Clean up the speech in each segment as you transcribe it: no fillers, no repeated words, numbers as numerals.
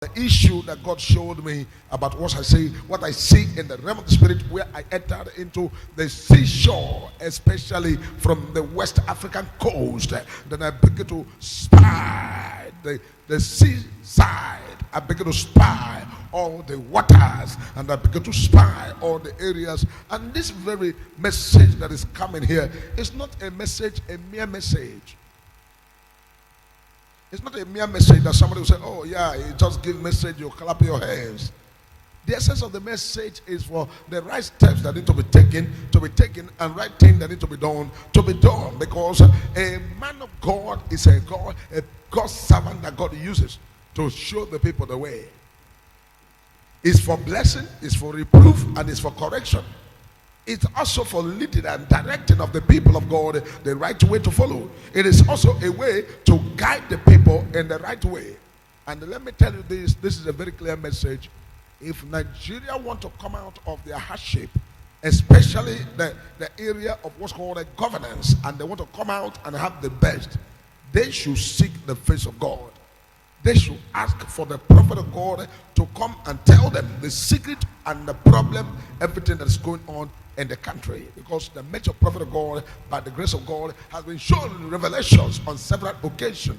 The issue that God showed me about what I see in the realm of the spirit, where I entered into the seashore, especially from the West African coast. Then I began to spy the seaside. I began to spy all the waters, and I began to spy all the areas. And this very message that is coming here is not a message, a mere message. It's not a mere message that somebody will say, oh yeah, you just give message, you clap your hands. The essence of the message is for the right steps that need to be taken, and right thing that need to be done, because a man of God is a God's servant that God uses to show the people the way. It's for blessing, it's for reproof, and it's for correction. It's also for leading and directing of the people of God the right way to follow. It is also a way to guide the people in the right way. And let me tell you this is a very clear message. If Nigeria want to come out of their hardship, especially the area of what's called a governance, and they want to come out and have the best, they should seek the face of God. They should ask for the prophet of God to come and tell them the secret and the problem, everything that is going on in the country. Because the major prophet of God, by the grace of God, has been shown revelations on several occasions.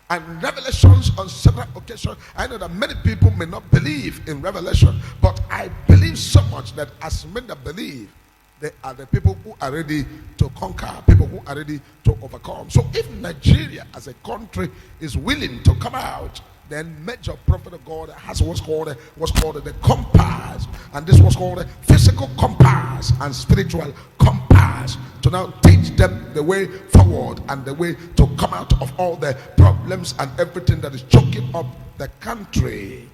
And revelations on several occasions, I know that many people may not believe in revelation, but I believe so much that as many that believe, they are the people who are ready to conquer, people who are ready to overcome. So if Nigeria as a country is willing to come out, then major prophet of God has what's called the compass, and this was called a physical compass and spiritual compass, to now teach them the way forward and the way to come out of all the problems and everything that is choking up the country.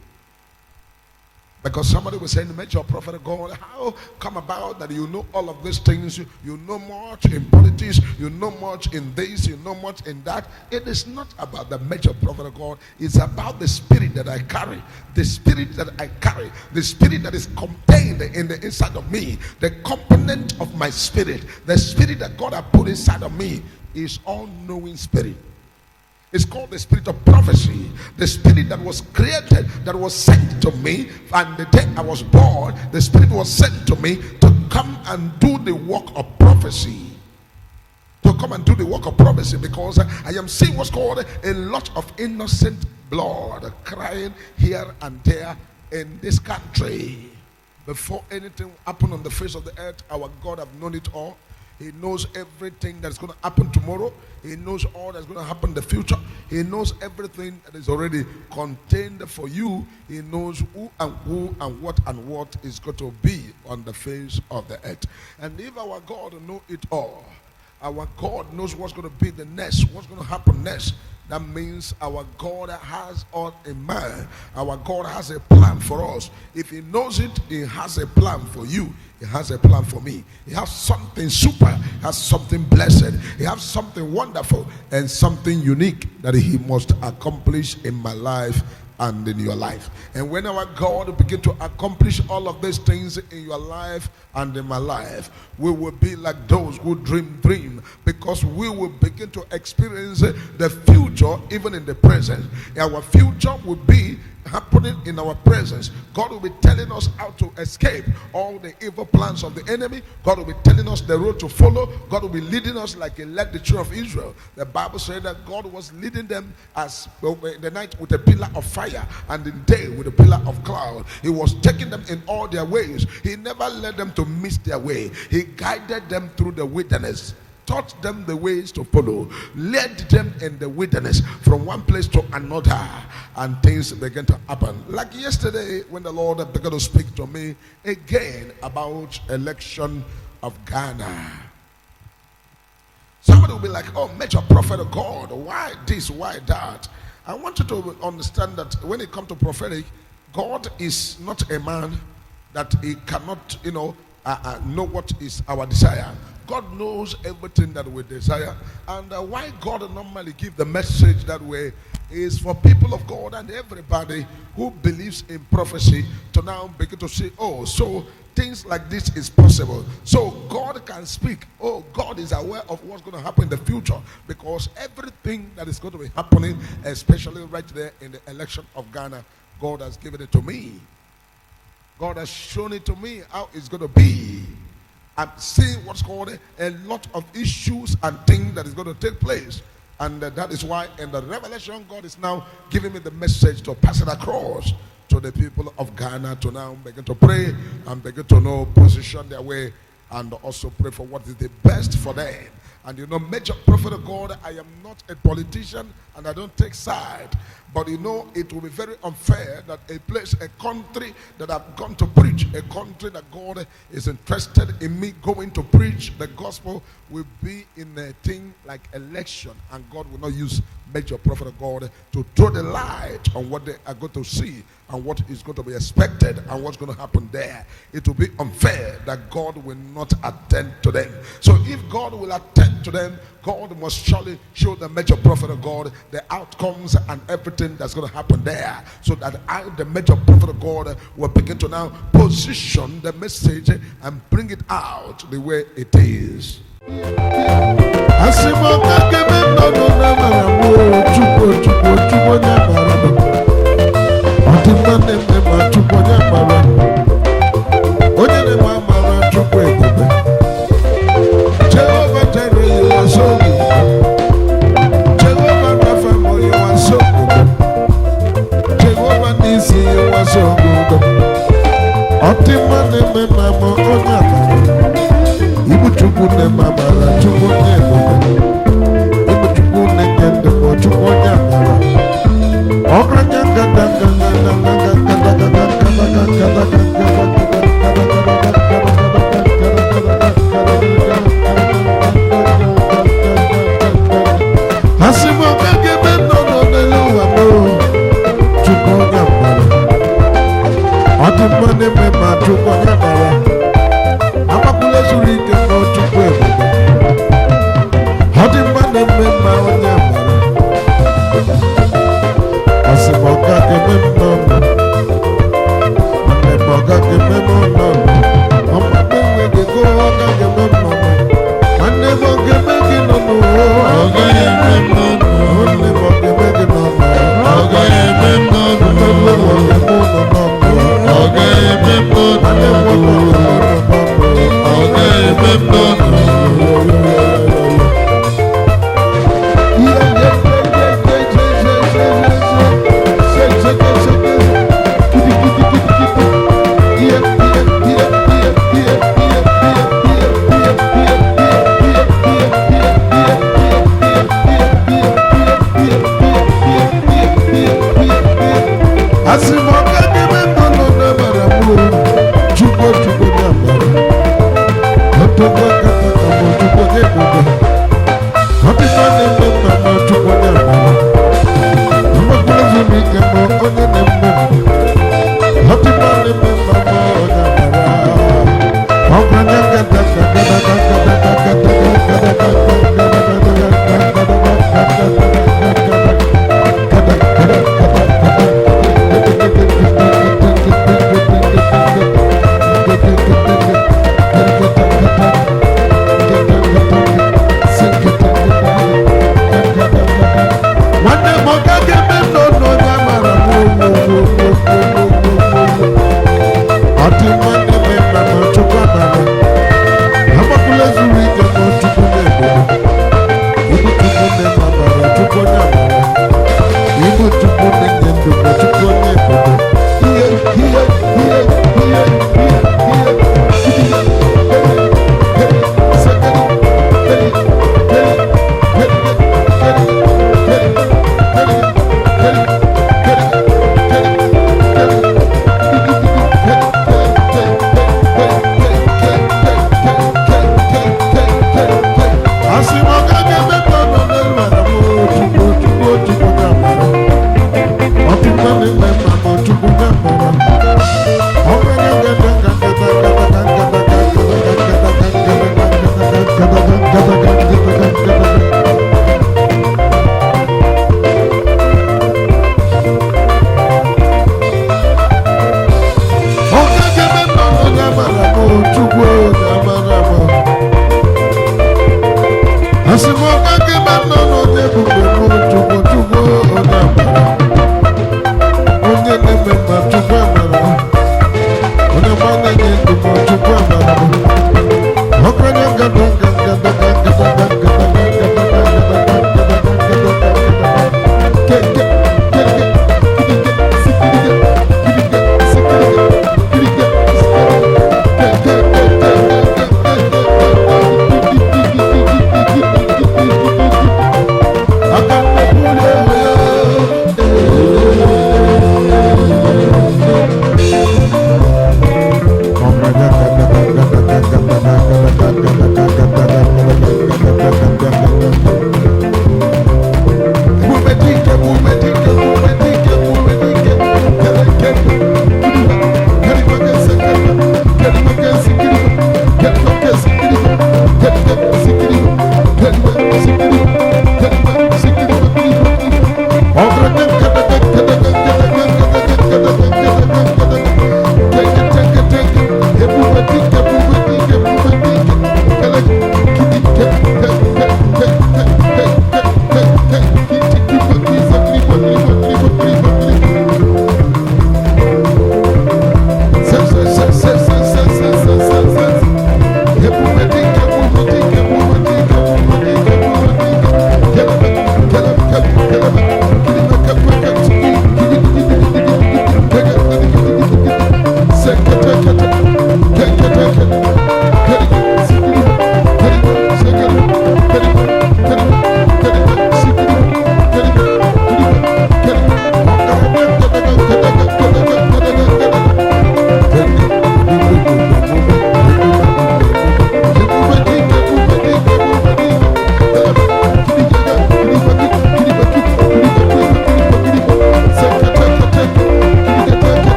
Because somebody was saying, major prophet of God, how come about that you know all of these things? You know much in politics, you know much in this, you know much in that. It is not about the major prophet of God. It's about the spirit that I carry. The spirit that I carry. The spirit that is contained in the inside of me. The component of my spirit. The spirit that God has put inside of me is all-knowing spirit. It's called the spirit of prophecy. The spirit that was created, that was sent to me, and the day I was born, the spirit was sent to me to come and do the work of prophecy. To come and do the work of prophecy, because I am seeing what's called a lot of innocent blood crying here and there in this country. Before anything happened on the face of the earth, our God have known it all. He knows everything that's going to happen tomorrow. He knows all that's going to happen in the future. He knows everything that is already contained for you. He knows who and what is going to be on the face of the earth. And if our God knows it all, our God knows what's going to be the next, what's going to happen next. That means our God has all in mind. Our God has a plan for us. If he knows it, he has a plan for you. He has a plan for me. He has something super, he has something blessed, he has something wonderful and something unique that he must accomplish in my life and in your life. And when our God begin to accomplish all of these things in your life and in my life, we will be like those who dream, because we will begin to experience the future even in the present. Our future will be happening in our presence. God will be telling us how to escape all the evil plans of the enemy. God will be telling us the road to follow. God will be leading us like he led the children of Israel. The Bible said that God was leading them as the night with a pillar of fire and the day with a pillar of cloud. He was taking them in all their ways. He never led them to miss their way. He guided them through the wilderness, taught them the ways to follow, led them in the wilderness from one place to another, and things began to happen. Like yesterday when the Lord began to speak to me again about election of Ghana. Somebody will be like, oh, major prophet of God, why this, why that? I want you to understand that when it comes to prophetic, God is not a man that he cannot, know what is our desire. God knows everything that we desire, and why God normally give the message that way is for people of God and everybody who believes in prophecy to now begin to say, oh, so things like this is possible. So God can speak. Oh, God is aware of what's going to happen in the future, because everything that is going to be happening, especially right there in the election of Ghana, God has given it to me. God has shown it to me how it's going to be. I'm seeing what's called a lot of issues and things that is going to take place. And that is why in the revelation, God is now giving me the message to pass it across to the people of Ghana to now begin to pray and begin to know, position their way, and also pray for what is the best for them. And you know, major prophet of God, I am not a politician and I don't take side. But you know, it will be very unfair that a place, a country that I've gone to preach, a country that God is interested in me going to preach the gospel, will be in a thing like election. And God will not use major prophet of God to throw the light on what they are going to see and what is going to be expected and what's going to happen there. It will be unfair that God will not attend to them. So if God will attend to them, God must surely show the major prophet of God the outcomes and everything that's going to happen there, so that I, the major prophet of God, will begin to now position the message and bring it out the way it is. Oh,